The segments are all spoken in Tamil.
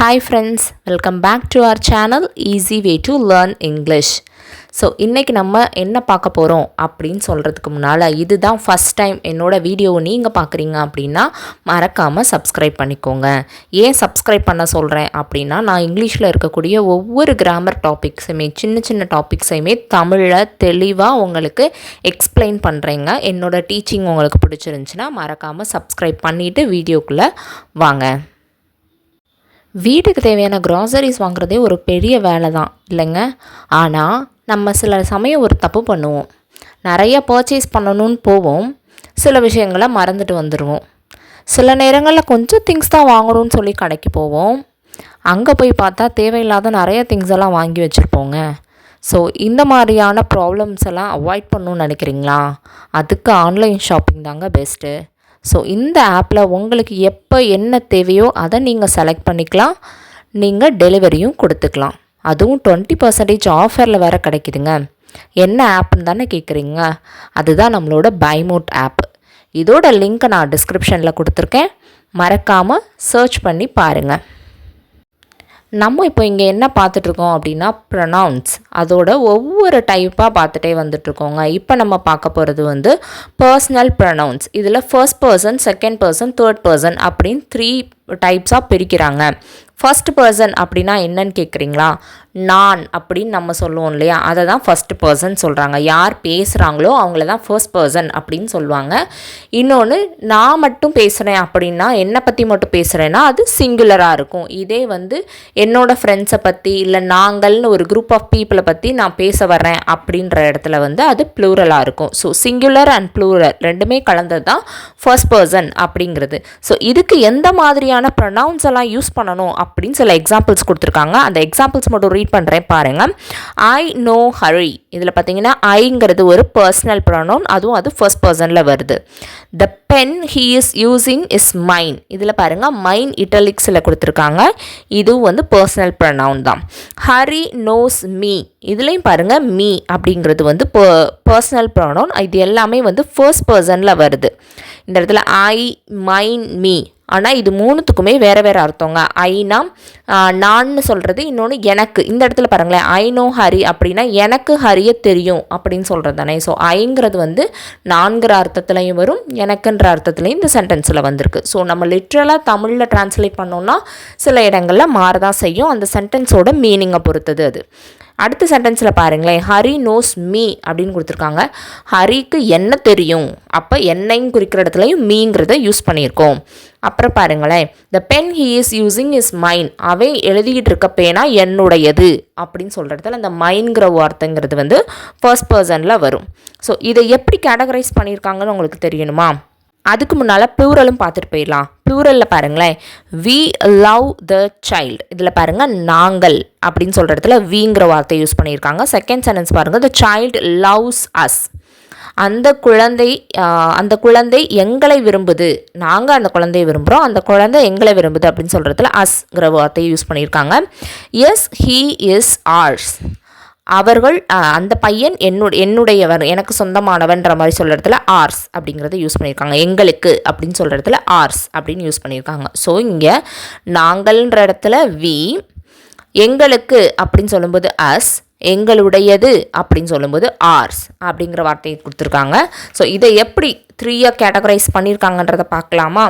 Hi friends, welcome back to our channel Easy Way to Learn English. So இன்றைக்கி நம்ம என்ன பார்க்க போகிறோம் அப்படின்னு சொல்கிறதுக்கு முன்னால் இதுதான் ஃபஸ்ட் டைம் என்னோடய வீடியோவை நீங்கள் பார்க்குறீங்க அப்படின்னா மறக்காமல் சப்ஸ்கிரைப் பண்ணிக்கோங்க. ஏன் சப்ஸ்கிரைப் பண்ண சொல்கிறேன் அப்படின்னா நான் இங்கிலீஷில் இருக்கக்கூடிய ஒவ்வொரு கிராமர் டாபிக்ஸுமே சின்ன சின்ன டாபிக்ஸையுமே தமிழில் தெளிவாக உங்களுக்கு எக்ஸ்பிளைன் பண்ணுறேங்க. என்னோடய டீச்சிங் உங்களுக்கு பிடிச்சிருந்துச்சின்னா மறக்காமல் சப்ஸ்கிரைப் பண்ணிவிட்டு வீடியோக்குள்ளே வாங்க. வீட்டுக்கு தேவையான க்ராசரிஸ் வாங்குறதே ஒரு பெரிய வேலை தான் இல்லைங்க. ஆனால் நம்ம சில சமயம் ஒரு தப்பு பண்ணுவோம். நிறைய பர்ச்சேஸ் பண்ணணும்னு போவோம், சில விஷயங்களை மறந்துட்டு வந்துடுவோம். சில நேரங்களில் கொஞ்சம் திங்ஸ் தான் வாங்கணும்னு சொல்லி கடைக்கு போவோம். அங்கே போய் பார்த்தா தேவையில்லாத நிறைய திங்ஸ் எல்லாம் வாங்கி வச்சுருப்போங்க. ஸோ இந்த மாதிரியான ப்ராப்ளம்ஸ் எல்லாம் அவாய்ட் பண்ணணும்னு நினைக்கிறீங்களா? அதுக்கு ஆன்லைன் ஷாப்பிங் தாங்க பெஸ்ட்டு. ஸோ இந்த ஆப்பில் உங்களுக்கு எப்போ என்ன தேவையோ அதை நீங்கள் செலக்ட் பண்ணிக்கலாம், நீங்கள் டெலிவரியும் கொடுத்துக்கலாம். அதுவும் 20% ஆஃபரில் வேறு கிடைக்குதுங்க. என்ன ஆப்னு தானே கேட்குறீங்க? அதுதான் நம்மளோட BuyMote ஆப். இதோட லிங்க்கை நான் டிஸ்கிரிப்ஷனில் கொடுத்துருக்கேன், மறக்காமல் சர்ச் பண்ணி பாருங்கள். நம்ம இப்போ இங்கே என்ன பார்த்துட்ருக்கோம் அப்படின்னா ப்ரொனவுன்ஸ், அதோட ஒவ்வொரு டைப்பாக பார்த்துட்டே வந்துட்ருக்கோங்க. இப்போ நம்ம பார்க்க போகிறது பர்சனல் ப்ரொனவுன்ஸ். இதில் first person, second person, third person அப்படின்னு 3 டைப்ஸாக பிரிக்கிறாங்க. ஃபர்ஸ்ட் பர்சன் அப்படின்னா என்னன்னு கேட்குறீங்களா? நான் அப்படின்னு நம்ம சொல்லுவோம் இல்லையா, அதை தான் ஃபர்ஸ்ட் பர்சன் சொல்கிறாங்க. யார் பேசுகிறாங்களோ அவங்கள தான் ஃபர்ஸ்ட் பர்சன் அப்படின்னு சொல்லுவாங்க. இன்னொன்று, நான் மட்டும் பேசுகிறேன் அப்படின்னா, என்னை பற்றி மட்டும் பேசுகிறேன்னா அது சிங்குலராக இருக்கும். இதே என்னோடய ஃப்ரெண்ட்ஸை பற்றி இல்லை நாங்கள்னு ஒரு குரூப் ஆஃப் பீப்புளை பற்றி நான் பேச வர்றேன் அப்படின்ற இடத்துல அது ப்ளூரலாக இருக்கும். ஸோ சிங்குலர் அண்ட் ப்ளூரல் ரெண்டுமே கலந்தது தான் ஃபர்ஸ்ட் பர்சன் அப்படிங்கிறது. ஸோ இதுக்கு எந்த மாதிரியான ப்ரொனவுன்ஸ் எல்லாம் யூஸ் பண்ணணும் அப்படின்னு சில எக்ஸாம்பிள்ஸ் கொடுத்துருக்காங்க. அந்த எக்ஸாம்பிள்ஸ் மட்டும் ரீட் பண்ணுறேன் பாருங்கள். ஐ நோ ஹரி, இதில் பார்த்தீங்கன்னா ஐங்கிறது ஒரு பர்சனல் ப்ரொனவுன், அதுவும் அது ஃபர்ஸ்ட் பர்சனில் வருது. The pen he is using is mine, இதில் பாருங்கள் மைன் இட்டலிக்ஸில் கொடுத்துருக்காங்க, இதுவும் பர்சனல் ப்ரொனவுன் தான். ஹரி நோஸ் மீ, இதுலேயும் பாருங்கள் மீ அப்படிங்கிறது பர்சனல் ப்ரொனவுன். இது எல்லாமே ஃபர்ஸ்ட் பர்சனில் வருது. இந்த இடத்துல ஐ, மைன், மீ, ஆனால் இது மூணுத்துக்குமே வேறு வேறு அர்த்தங்க. ஐனா நான்னு சொல்கிறது, இன்னொன்று எனக்கு. இந்த இடத்துல பாருங்களேன், ஐ நோ ஹரி அப்படின்னா எனக்கு ஹரியை தெரியும் அப்படின்னு சொல்கிறது தானே. ஸோ ஐங்கிறது நான்கிற அர்த்தத்துலையும் வரும், எனக்குன்ற அர்த்தத்துலையும் இந்த சென்டென்ஸில் வந்திருக்கு. ஸோ நம்ம லிட்ரலாக தமிழில் டிரான்ஸ்லேட் பண்ணோன்னா சில இடங்களில் மாறதான் செய்யும், அந்த சென்டென்ஸோட மீனிங்கை பொறுத்தது அது. அடுத்த சென்டென்ஸில் பாருங்களேன், ஹரி நோஸ் மீ அப்படின்னு கொடுத்துருக்காங்க. ஹரிக்கு என்ன தெரியும், அப்போ என்னையும் குறிக்கிற இடத்துலையும் மீங்கிறத யூஸ் பண்ணியிருக்கோம். அப்புறம் பாருங்களேன், the pen he is using is mine, அவன் எழுதிக்கிட்டு இருக்க பேனா என்னுடையது அப்படின்னு சொல்கிற இடத்துல அந்த மைன்கிற வார்த்தைங்கிறது ஃபர்ஸ்ட் பர்சனில் வரும். ஸோ இதை எப்படி கேட்டகரைஸ் பண்ணியிருக்காங்கன்னு உங்களுக்கு தெரியணுமா? அதுக்கு முன்னால் ப்ளூரலும் பார்த்துட்டு போயிடலாம். ப்ளூரலில் பாருங்களேன், வி லவ் த சைல்டு, இதில் பாருங்கள் நாங்கள் அப்படின்னு சொல்கிற இடத்துல விங்கிற வார்த்தை யூஸ் பண்ணியிருக்காங்க. செகண்ட் சென்டென்ஸ் பாருங்கள், த சைல்டு லவ்ஸ் அஸ், அந்த குழந்தை எங்களை விரும்புது, நாங்கள் அந்த குழந்தையை விரும்புகிறோம், அந்த குழந்தை எங்களை விரும்புது அப்படின்னு சொல்கிறதுல அஸ்ங்கிற வார்த்தையை யூஸ் பண்ணியிருக்காங்க. எஸ் ஹீ இஸ் ஆர்ஸ், அவர்கள் அந்த பையன் என்னுடையவர், எனக்கு சொந்தமானவன்ற மாதிரி சொல்கிற இடத்துல ஆர்ஸ் அப்படிங்கிறத யூஸ் பண்ணியிருக்காங்க. எங்களுக்கு அப்படின்னு சொல்கிற இடத்துல ஆர்ஸ் அப்படின்னு யூஸ் பண்ணியிருக்காங்க. ஸோ இங்கே நாங்கள்ன்ற இடத்துல வி, எங்களுக்கு அப்படின்னு சொல்லும்போது அஸ், எங்களுடையது அப்படின்னு சொல்லும்போது ஆர்ஸ் அப்படிங்கிற வார்த்தையை கொடுத்துருக்காங்க. ஸோ இதை எப்படி 3 கேட்டகரைஸ் பண்ணியிருக்காங்கன்றதை பார்க்கலாமா?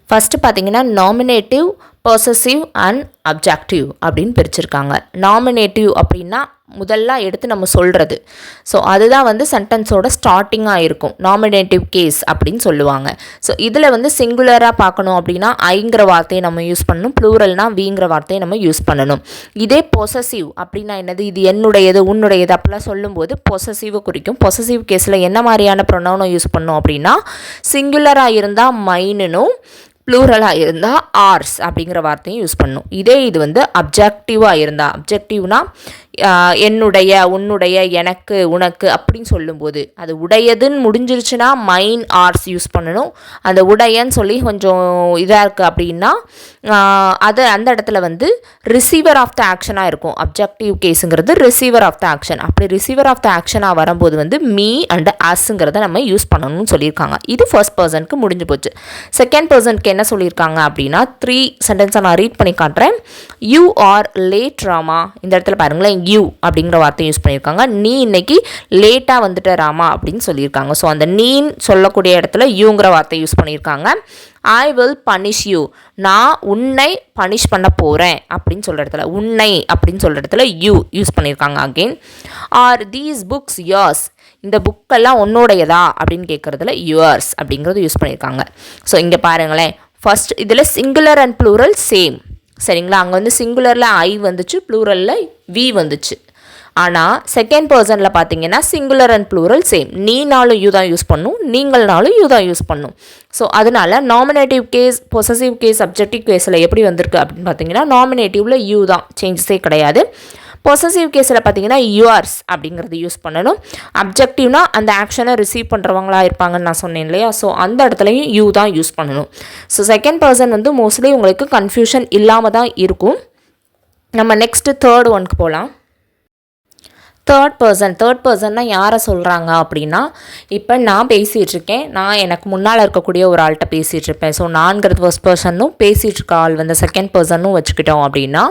ஃபஸ்ட்டு பார்த்தீங்கன்னா நாமினேட்டிவ், பொசசிவ் அண்ட் அப்ஜெக்டிவ் அப்படின்னு பிரிச்சிருக்காங்க. நாமினேட்டிவ் அப்படின்னா முதல்ல எடுத்து நம்ம சொல்கிறது. ஸோ அதுதான் சென்டென்ஸோட ஸ்டார்டிங்காக இருக்கும், நாமினேட்டிவ் கேஸ் அப்படின்னு சொல்லுவாங்க. ஸோ இதில் சிங்குலராக பார்க்கணும் அப்படின்னா ஐங்கிற வார்த்தையை நம்ம யூஸ் பண்ணணும், ப்ளூரல்னா விங்கிற வார்த்தையை நம்ம யூஸ் பண்ணணும். இதே பொசசிவ் அப்படின்னா என்னது, இது என்னுடையது உன்னுடையது அப்படிலாம் சொல்லும்போது பொசசிவை குறிக்கும். பொசசிவ் கேஸில் என்ன மாதிரியான ப்ரொனவுனை யூஸ் பண்ணணும் அப்படின்னா, சிங்குலராக இருந்தால் மைனுனும், ப்ளூரலாக இருந்தால் ஆர்ஸ் அப்படிங்கிற வார்த்தையும் யூஸ் பண்ணணும். இதே இது அப்ஜெக்டிவாக இருந்தால், அப்ஜெக்டிவ்னா என்னுடைய, உன்னுடைய, எனக்கு, உனக்கு அப்படின்னு சொல்லும்போது அது உடையதுன்னு முடிஞ்சிருச்சுன்னா மைன் ஆர்ஸ் யூஸ் பண்ணணும். அந்த உடையன்னு சொல்லி கொஞ்சம் இதாக இருக்குது அப்படின்னா அது அந்த இடத்துல வந்து ரிசீவர் ஆஃப் த ஆக்ஷனாக இருக்கும். அப்ஜெக்டிவ் கேஸுங்கிறது ரிசீவர் ஆஃப் த ஆக்ஷன். அப்படி ரிசீவர் ஆஃப் த ஆக்ஷனாக வரும்போது வந்து மீ அண்ட் அஸ்ங்கிறத நம்ம யூஸ் பண்ணணும்னு சொல்லியிருக்காங்க. இது ஃபர்ஸ்ட் பர்சனுக்கு முடிஞ்சு போச்சு. செகண்ட் பர்சனுக்கு என்ன சொல்லியிருக்காங்க அப்படின்னா 3 சென்டென்ஸை நான் ரீட் பண்ணி காட்டுறேன். You are late Rama. இந்த இடத்துல பாருங்களேன், யூ அப்படிங்கிற வார்த்தை யூஸ் பண்ணியிருக்காங்க. நீ இன்னைக்கு லேட்டாக வந்துட்ட ராமா அப்படின்னு சொல்லியிருக்காங்க. ஸோ அந்த நீன்னு சொல்லக்கூடிய இடத்துல யூங்கிற வார்த்தை யூஸ் பண்ணியிருக்காங்க. I will punish you. நான் உன்னை பனிஷ் பண்ண போகிறேன் அப்படின்னு சொல்கிற இடத்துல, உன்னை அப்படின்னு சொல்கிற இடத்துல யூ யூஸ் பண்ணியிருக்காங்க. Again, are these books yours. இந்த புக்கெல்லாம் உன்னோடையதா அப்படின்னு கேட்குறதுல யுவர்ஸ் அப்படிங்கிறது யூஸ் பண்ணியிருக்காங்க. ஸோ இங்கே பாருங்களேன், ஃபர்ஸ்ட் இதில் சிங்குலர் அண்ட் ப்ளூரல் சேம். சரிங்களா, அங்கே வந்து சிங்குலரில் ஐ வந்துச்சு, ப்ளூரலில் வி வந்துச்சு. ஆனால் செகண்ட் பர்சனில் பார்த்தீங்கன்னா சிங்குலர் அண்ட் ப்ளூரல் சேம். நீனாலும் யூ தான் யூஸ் பண்ணும், நீங்கள்னாலும் யூ தான் யூஸ் பண்ணும். ஸோ அதனால் nominative case, possessive case, objective கேஸில் எப்படி வந்திருக்கு அப்படின்னு பார்த்தீங்கன்னா நாமினேட்டிவில் யூ தான், சேஞ்சஸே கிடையாது. பொசசிவ் கேஸில் பார்த்தீங்கன்னா யுவர்ஸ் அப்படிங்கிறது யூஸ் பண்ணணும். அப்ஜெக்டிவ்னா அந்த ஆக்ஷனை ரிசீவ் பண்ணுறவங்களா இருப்பாங்கன்னு நான் சொன்னேன் இல்லையா. ஸோ அந்த இடத்துலையும் யூ தான் யூஸ் பண்ணணும். ஸோ செகண்ட் பர்சன் வந்து மோஸ்ட்லி உங்களுக்கு கன்ஃபியூஷன் இல்லாமல் தான் இருக்கும். நம்ம நெக்ஸ்ட்டு தேர்ட் ஒன்க்கு போகலாம். தேர்ட் பர்சன்னா யாரை சொல்கிறாங்க அப்படின்னா, இப்போ நான் பேசிகிட்ருக்கேன், நான் எனக்கு முன்னால் இருக்கக்கூடிய ஒரு ஆள்கிட்ட பேசிகிட்ருப்பேன். ஸோ நான்கிறது ஃபர்ஸ்ட் பர்சனும் பேசிகிட்ருக்க ஆள் வந்து செகண்ட் பர்சனும் வச்சுக்கிட்டோம் அப்படின்னா,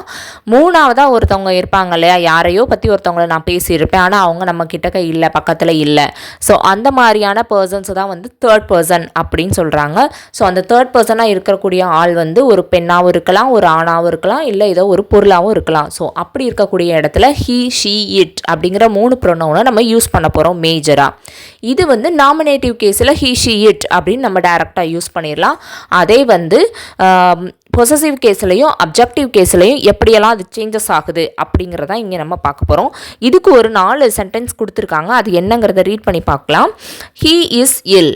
மூணாவதாக ஒருத்தவங்க இருப்பாங்க இல்லையா, யாரையோ பற்றி ஒருத்தவங்கள நான் பேசியிருப்பேன், ஆனால் அவங்க நம்ம கிட்டக்க இல்லை, பக்கத்தில் இல்லை. ஸோ அந்த மாதிரியான பர்சன்ஸை தான் வந்து தேர்ட் பர்சன் அப்படின்னு சொல்கிறாங்க. ஸோ அந்த தேர்ட் பர்சனாக இருக்கக்கூடிய ஆள் வந்து ஒரு பெண்ணாகவும் இருக்கலாம், ஒரு ஆணாகவும் இருக்கலாம், இல்லை ஏதோ ஒரு பொருளாகவும் இருக்கலாம். ஸோ அப்படி இருக்கக்கூடிய இடத்துல ஹீ, ஷீ, இட் அப்படிங்கிற 3 ப்ரொனவுனை நம்ம யூஸ் பண்ண போகிறோம் மேஜராக. இது வந்து நாமினேட்டிவ் கேஸில் ஹீ, ஷீ, இட் அப்படின்னு நம்ம டைரெக்டாக யூஸ் பண்ணிடலாம். அதே வந்து பொசசிவ் கேஸ்லையும் அப்ஜெக்டிவ் கேஸ்லையும் எப்படியெல்லாம் அது சேஞ்சஸ் ஆகுது அப்படிங்கிறத இங்கே நம்ம பார்க்க போகிறோம். இதுக்கு ஒரு 4 சென்டென்ஸ் கொடுத்துருக்காங்க. அது என்னங்கிறத ரீட் பண்ணி பார்க்கலாம். He is ill.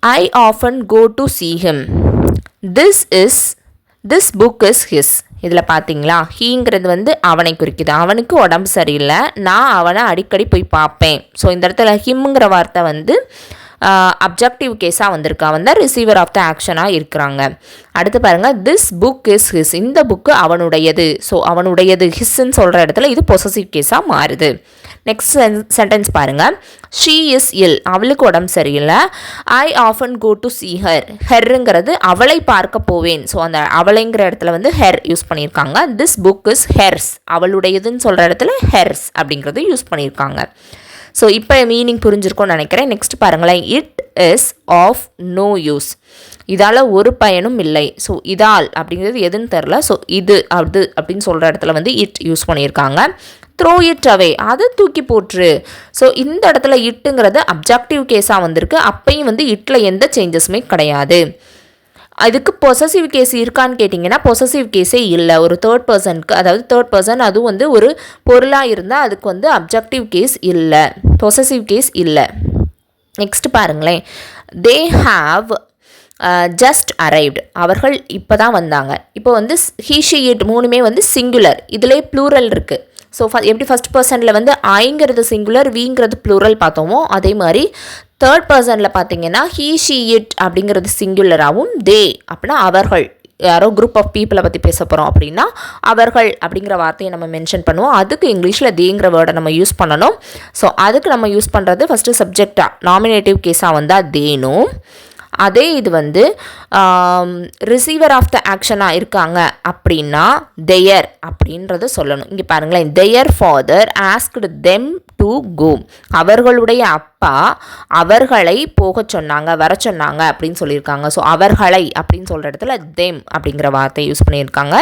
I often go to see him. This book is his. இதில் பார்த்தீங்களா, ஹீங்கிறது வந்து அவனை குறிக்குது. அவனுக்கு உடம்பு சரியில்லை, நான் அவனை அடிக்கடி போய் பார்ப்பேன். ஸோ இந்த இடத்துல ஹிம்ங்கிற வார்த்தை வந்து அப்ஜெக்டிவ் கேஸாக வந்திருக்கு. அவன் தான் ரிசீவர் ஆஃப் த ஆக்ஷனாக இருக்கிறாங்க. அடுத்து பாருங்கள், திஸ் புக் இஸ் ஹிஸ். இந்த புக்கு அவனுடையது. ஸோ அவனுடையது ஹிஸ்ன்னு சொல்கிற இடத்துல இது பொசசிவ் கேஸாக மாறுது. நெக்ஸ்ட் சென்டென்ஸ் பாருங்கள். She is ill. அவளுக்கு உடம்பு சரியில்லை. I often go to see her. ஹெர்ங்கிறது அவளை பார்க்க போவேன். ஸோ அந்த அவளைங்கிற இடத்துல வந்து ஹெர் யூஸ் பண்ணியிருக்காங்க. This book is hers. அவளுடையதுன்னு சொல்கிற இடத்துல ஹெர்ஸ் அப்படிங்கிறது யூஸ் பண்ணியிருக்காங்க. ஸோ இப்போ மீனிங் புரிஞ்சிருக்கும்னு நினைக்கிறேன். நெக்ஸ்ட் பாருங்களேன். It is of no use. இதால் ஒரு பயனும் இல்லை. ஸோ இதால் அப்படிங்கிறது எதுன்னு தெரில. ஸோ இது அது அப்படின்னு சொல்கிற இடத்துல வந்து இட் யூஸ் பண்ணியிருக்காங்க. Throw it away. அதை தூக்கி போட்டுரு. ஸோ இந்த இடத்துல இட்டுங்கிறது அப்ஜெக்டிவ் கேஸாக வந்திருக்கு. அப்பையும் வந்து இட்டில் எந்த சேஞ்சஸுமே கிடையாது. அதுக்கு பொசசிவ் கேஸ் இருக்கான்னு கேட்டிங்கன்னா பொசசிவ் கேஸே இல்லை. ஒரு தேர்ட் பர்சனுக்கு, அதாவது தேர்ட் பர்சன் அதுவும் வந்து ஒரு பொருளாக இருந்தால் அதுக்கு வந்து அப்ஜெக்டிவ் கேஸ் இல்லை, பொசசிவ் கேஸ் இல்லை. நெக்ஸ்ட் பாருங்களேன். They have just arrived. அவர்கள் இப்போ தான் வந்தாங்க. இப்போ வந்து ஹீ, ஷீ, இட் மூணுமே வந்து சிங்குலர். இதிலே ப்ளூரல் இருக்குது. ஸோ எப்படி ஃபஸ்ட் பர்சனில் வந்து ஐங்கிறது சிங்குலர், விங்கிறது ப்ளூரல் பார்த்தோமோ அதே மாதிரி தேர்ட் பர்சனில் பார்த்தீங்கன்னா ஹீ, ஷீ, இட் அப்படிங்கிறது சிங்குலராகவும், தே அப்படின்னா அவர்கள், யாரோ குரூப் ஆஃப் பீப்புளை பற்றி பேச போகிறோம் அப்படின்னா அவர்கள் அப்படிங்கிற வார்த்தையை நம்ம மென்ஷன் பண்ணுவோம். அதுக்கு இங்கிலீஷில் தேங்கிற வேர்டை நம்ம யூஸ் பண்ணணும். ஸோ அதுக்கு நம்ம யூஸ் பண்ணுறது ஃபஸ்ட்டு சப்ஜெக்டாக நாமினேட்டிவ் கேஸாக வந்தால் தேனும், அதே இது வந்து ரிசீவர் ஆஃப் த ஆக்ஷனாக இருக்காங்க அப்படின்னா தெயர் அப்படின்றத சொல்லணும். இங்கே பாருங்களேன். Their father asked them to go. அவர்களுடைய அப்பா அவர்களை போக சொன்னாங்க, வர சொன்னாங்க அப்படின்னு சொல்லியிருக்காங்க. ஸோ அவர்களை அப்படின்னு சொல்கிற இடத்துல தெம் அப்படிங்கிற வார்த்தையை யூஸ் பண்ணியிருக்காங்க.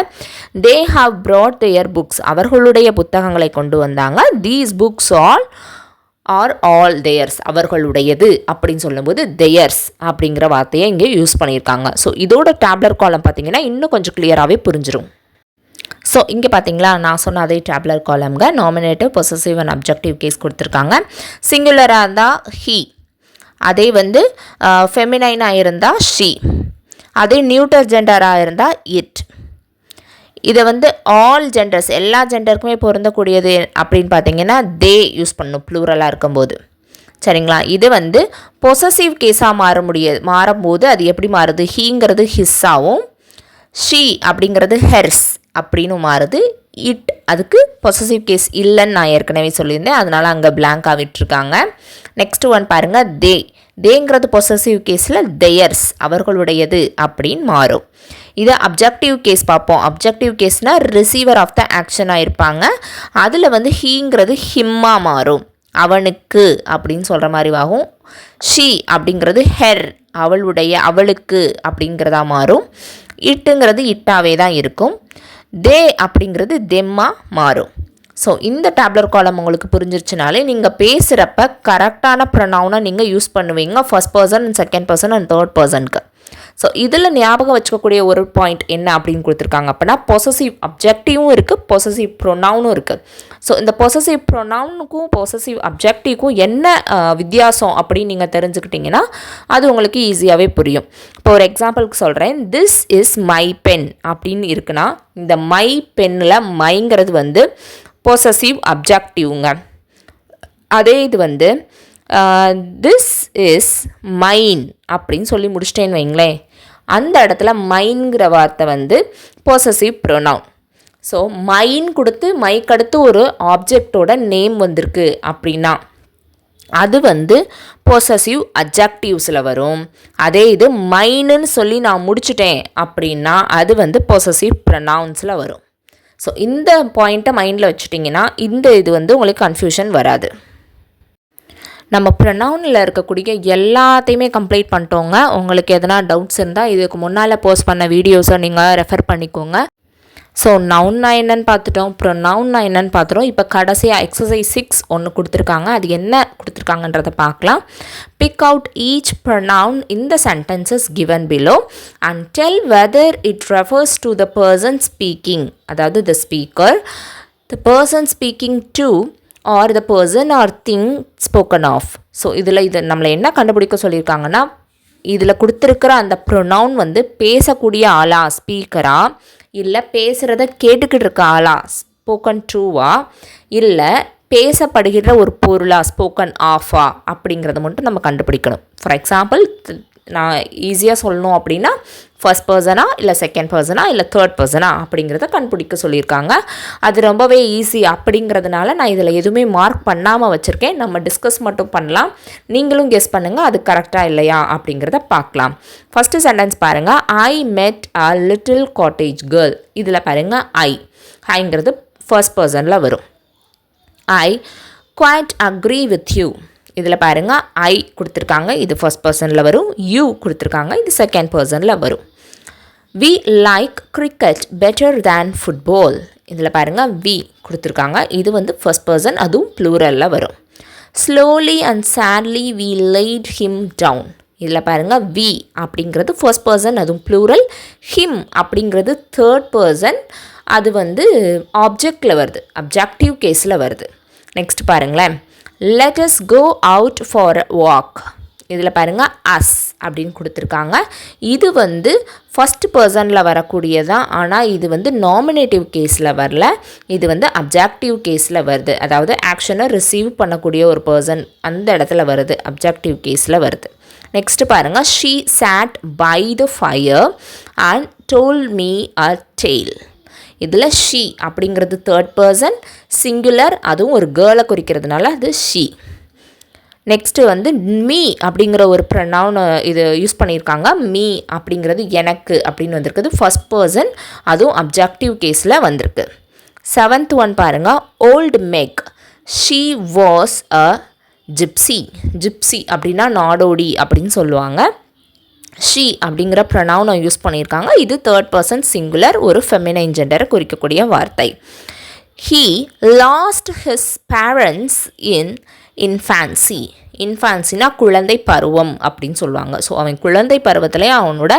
They have brought their books. அவர்களுடைய புத்தகங்களை கொண்டு வந்தாங்க. These books are all theirs. அவர்களுடையது அப்படின்னு சொல்லும்போது தேயர்ஸ் அப்படிங்கிற வார்த்தையை இங்கே யூஸ் பண்ணியிருக்காங்க. ஸோ இதோட டேப்லர் காலம் பார்த்தீங்கன்னா இன்னும் கொஞ்சம் கிளியராகவே புரிஞ்சிடும். ஸோ இங்கே பார்த்தீங்களா, நான் சொன்ன அதே டேப்லர் காலம்ங்க. Nominative, possessive and objective case கொடுத்துருக்காங்க. சிங்குலராக இருந்தால் ஹீ, அதே வந்து ஃபெமினைனாக இருந்தால் ஷீ, அதே நியூட்டர் ஜெண்டராக இருந்தால் இட். இதை வந்து ஆல் ஜெண்டர்ஸ், எல்லா ஜெண்டருக்குமே பொருந்தக்கூடியது அப்படின்னு பார்த்தீங்கன்னா தே யூஸ் பண்ணணும் ப்ளூரலாக இருக்கும்போது. சரிங்களா. இது வந்து பொசசிவ் கேஸாக மாறும்போது அது எப்படி மாறுது, ஹீங்கிறது ஹிஸ்ஸாகவும் ஷீ அப்படிங்கிறது ஹெர்ஸ் அப்படின்னு மாறுது. இட் அதுக்கு பொசசிவ் கேஸ் இல்லைன்னு நான் ஏற்கனவே சொல்லியிருந்தேன், அதனால் அங்கே பிளாங்காக விட்டுருக்காங்க. நெக்ஸ்ட் ஒன் பாருங்கள், தேங்கிறது பொசசிவ் கேஸில் தேயர்ஸ் அவர்களுடையது அப்படின்னு மாறும். இது அப்ஜெக்டிவ் கேஸ் பார்ப்போம். அப்ஜெக்டிவ் கேஸ்னால் ரிசீவர் ஆஃப் த ஆக்ஷனாக இருப்பாங்க. அதில் வந்து ஹீங்கிறது ஹிம்மாக மாறும், அவனுக்கு அப்படின்னு சொல்கிற மாதிரி ஆகும். ஷீ அப்படிங்கிறது ஹெர் அவளுடைய அவளுக்கு அப்படிங்கிறதா மாறும். இட்டுங்கிறது இட்டாவே தான் இருக்கும். தே அப்படிங்கிறது தெம்மாக மாறும். ஸோ இந்த டேப்லர் காலம் உங்களுக்கு புரிஞ்சிருச்சுனாலே நீங்கள் பேசுகிறப்ப கரெக்டான ப்ரொனவுனை நீங்கள் யூஸ் பண்ணுவீங்க, first person and second person and third பர்சனுக்கு. ஸோ இதில் ஞாபகம் வச்சுக்கக்கூடிய ஒரு பாயிண்ட் என்ன அப்படின்னு கொடுத்துருக்காங்க அப்படின்னா, பொசசிவ் அப்ஜெக்டிவும் இருக்குது, பொசசிவ் ப்ரொனவுனும் இருக்குது. ஸோ இந்த பொசசிவ் ப்ரொனவுனுக்கும் பொசசிவ் அப்ஜெக்டிவ்க்கும் என்ன வித்தியாசம் அப்படின்னு நீங்கள் தெரிஞ்சுக்கிட்டிங்கன்னா அது உங்களுக்கு ஈஸியாகவே புரியும். இப்போ ஒரு எக்ஸாம்பிளுக்கு சொல்கிறேன். திஸ் இஸ் மை பென் அப்படின்னு இருக்குன்னா, இந்த மை பென்னில் மைங்கிறது வந்து பொசசிவ் அப்ஜெக்டிவ்ங்க. அதே இது வந்து திஸ் இஸ் மைன் அப்படின்னு சொல்லி முடிச்சிட்டேன்னு வைங்களேன், அந்த இடத்துல மைன்கிற வார்த்தை வந்து பொசசிவ் ப்ரொனவுன். ஸோ மைன் கொடுத்து மைக்கு அடுத்து ஒரு ஆப்ஜெக்டோட நேம் வந்திருக்கு அப்படின்னா அது வந்து பொசசிவ் அட்ஜெக்டிவ்ஸில் வரும். அதே இது மைனுன்னு சொல்லி நான் முடிச்சிட்டேன் அப்படின்னா அது வந்து பொசசிவ் ப்ரொனவுன்ஸில் வரும். ஸோ இந்த பாயிண்ட்டை மைண்டில் வச்சுட்டிங்கன்னா இந்த இது வந்து உங்களுக்கு கன்ஃபியூஷன் வராது. நம்ம ப்ரொனவுனில் இருக்கக்கூடிய எல்லாத்தையுமே கம்ப்ளீட் பண்ணிட்டோங்க. உங்களுக்கு எதனா டவுட்ஸ் இருந்தால் இதுக்கு முன்னால் போஸ்ட் பண்ண வீடியோஸை நீங்கள் ரெஃபர் பண்ணிக்கோங்க. ஸோ நவுன்னா என்னன்னு பார்த்துட்டோம், ப்ரொனவுன்னா என்னன்னு பார்த்துட்டோம். இப்போ கடைசியாக எக்ஸசைஸ் 6 ஒன்று கொடுத்துருக்காங்க. அது என்ன கொடுத்துருக்காங்கன்றதை பார்க்கலாம். Pick out each pronoun in the sentences given below and tell whether it refers to the person speaking, அதாவது the speaker, the person speaking to or the person or thing spoken of. So இதில் இது நம்மளை என்ன கண்டுபிடிக்க சொல்லியிருக்காங்கன்னா, இதில் கொடுத்துருக்கிற அந்த ப்ரொனவுன் வந்து பேசக்கூடிய ஆளா ஸ்பீக்கரா, இல்லை பேசுகிறத கேட்டுக்கிட்டு இருக்க ஆளா ஸ்போக்கன் ட்ரூவா, இல்லை பேசப்படுகிற ஒரு பொருளா ஸ்போக்கன் ஆஃபா அப்படிங்கிறத மட்டும் நம்ம கண்டுபிடிக்கணும். ஃபார் எக்ஸாம்பிள் நான் ஈஸியாக சொல்லணும் அப்படின்னா ஃபர்ஸ்ட் பர்சனா இல்லை செகண்ட் பர்சனா இல்லை தேர்ட் பர்சனா அப்படிங்கிறத கண்டுபிடிக்க சொல்லியிருக்காங்க. அது ரொம்பவே ஈஸி அப்படிங்கிறதுனால நான் இதில் எதுவுமே மார்க் பண்ணாமல் வச்சுருக்கேன். நம்ம டிஸ்கஸ் மட்டும் பண்ணலாம், நீங்களும் கெஸ் பண்ணுங்கள் அது கரெக்டாக இல்லையா அப்படிங்கிறத பார்க்கலாம். ஃபஸ்ட்டு சென்டென்ஸ் பாருங்கள். ஐ மெட் அ லிட்டில் காட்டேஜ் கேர்ள். இதில் பாருங்கள் ஐங்கிறது ஃபர்ஸ்ட் பர்சனில் வரும். I quite agree with you. இதில் பாருங்கள் ஐ கொடுத்துருக்காங்க, இது ஃபர்ஸ்ட் பர்சனில் வரும். யூ கொடுத்துருக்காங்க, இது செகண்ட் பர்சனில் வரும். We like cricket better than football. இதில் பாருங்கள் வி கொடுத்துருக்காங்க, இது வந்து ஃபர்ஸ்ட் பர்சன், அதுவும் ப்ளூரலில் வரும். Slowly and sadly we let him down. இதில் பாருங்கள் வி அப்படிங்கிறது ஃபர்ஸ்ட் பர்சன், அதுவும் ப்ளூரல். ஹிம் அப்படிங்கிறது தேர்ட் பர்சன், அது வந்து ஆப்ஜெக்டில் வருது, அப்ஜெக்டிவ் கேஸில் வருது. நெக்ஸ்ட் பாருங்களேன். let us go out for a walk. இதில் பாருங்கள் அஸ் அப்படின்னு கொடுத்துருக்காங்க, இது வந்து ஃபஸ்ட் பர்சனில் வரக்கூடியதான். ஆனால் இது வந்து நாமினேட்டிவ் கேஸில் வரல, இது வந்து அப்ஜெக்டிவ் கேஸில் வருது. அதாவது ஆக்ஷனை ரிசீவ் பண்ணக்கூடிய ஒரு பர்சன் அந்த இடத்துல வருது, அப்ஜெக்டிவ் கேஸில் வருது. நெக்ஸ்ட் பாருங்கள். she sat by the fire and told me a tale. இதில் ஷீ அப்படிங்கிறது தேர்ட் பர்சன் சிங்குலர், அதுவும் ஒரு கேர்ளை குறிக்கிறதுனால அது ஷீ. நெக்ஸ்ட்டு வந்து மீ அப்படிங்கிற ஒரு ப்ரொனவுன் இது யூஸ் பண்ணியிருக்காங்க. மீ அப்படிங்கிறது எனக்கு அப்படின்னு வந்திருக்குது, ஃபர்ஸ்ட் பர்சன், அதுவும் அப்ஜெக்டிவ் கேஸில் வந்திருக்கு. 7th ஒன் பாருங்கள். Old Meg she was a gypsy. Gypsy அப்படின்னா நாடோடி அப்படின்னு சொல்லுவாங்க. ஷீ அப்படிங்கிற ப்ரொனவுனை யூஸ் பண்ணியிருக்காங்க, இது தேர்ட் பர்சன் சிங்குலர், ஒரு ஃபெமினைன் ஜெண்டரை குறிக்கக்கூடிய வார்த்தை. He lost his parents in infancy. இன்ஃபான்சினா குழந்தை பருவம் அப்படின்னு சொல்லுவாங்க. ஸோ அவன் குழந்தை பருவத்திலே அவனோட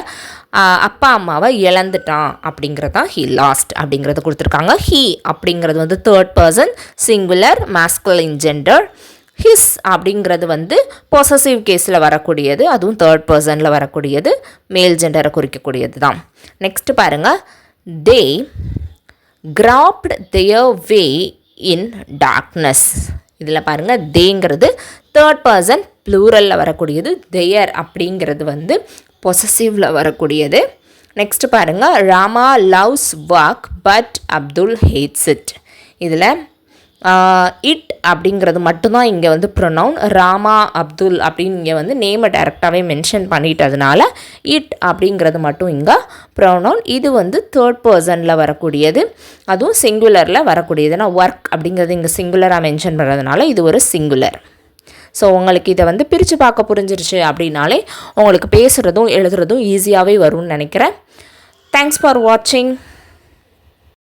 அப்பா அம்மாவை இழந்துட்டான் அப்படிங்கிறதான் ஹீ லாஸ்ட் அப்படிங்கிறத கொடுத்துருக்காங்க. ஹீ அப்படிங்கிறது வந்து third person singular masculine gender. His அப்படிங்கிறது வந்து பொசசிவ் கேஸில் வரக்கூடியது, அதுவும் தேர்ட் பர்சனில் வரக்கூடியது, மேல் ஜெண்டரை குறிக்கக்கூடியது தான். நெக்ஸ்ட் பாருங்கள். They crept their way in darkness. இதில் பாருங்கள் தேங்கிறது தேர்ட் பர்சன் ப்ளூரலில் வரக்கூடியது, தேயர் அப்படிங்கிறது வந்து பொசசிவில் வரக்கூடியது. நெக்ஸ்ட் பாருங்கள், Rama loves work but Abdul hates it. இதில் இட் அப்படிங்கிறது மட்டும்தான் இங்கே வந்து ப்ரொனவுன். ராமா அப்துல் அப்படின்னு இங்கே வந்து நேமை டைரெக்டாகவே மென்ஷன் பண்ணிட்டதுனால இட் அப்படிங்கிறது மட்டும் இங்கே ப்ரொனவுன். இது வந்து தேர்ட் பர்சனில் வரக்கூடியது, அதுவும் சிங்குலரில் வரக்கூடியது. ஏன்னா ஒர்க் அப்படிங்கிறது இங்கே சிங்குலராக மென்ஷன் பண்ணுறதுனால இது ஒரு சிங்குலர். ஸோ உங்களுக்கு இதை வந்து பிரித்து பார்க்க புரிஞ்சிருச்சு அப்படின்னாலே உங்களுக்கு பேசுகிறதும் எழுதுறதும் ஈஸியாகவே வரும்னு நினைக்கிறேன். தேங்க்ஸ் ஃபார் வாட்சிங்.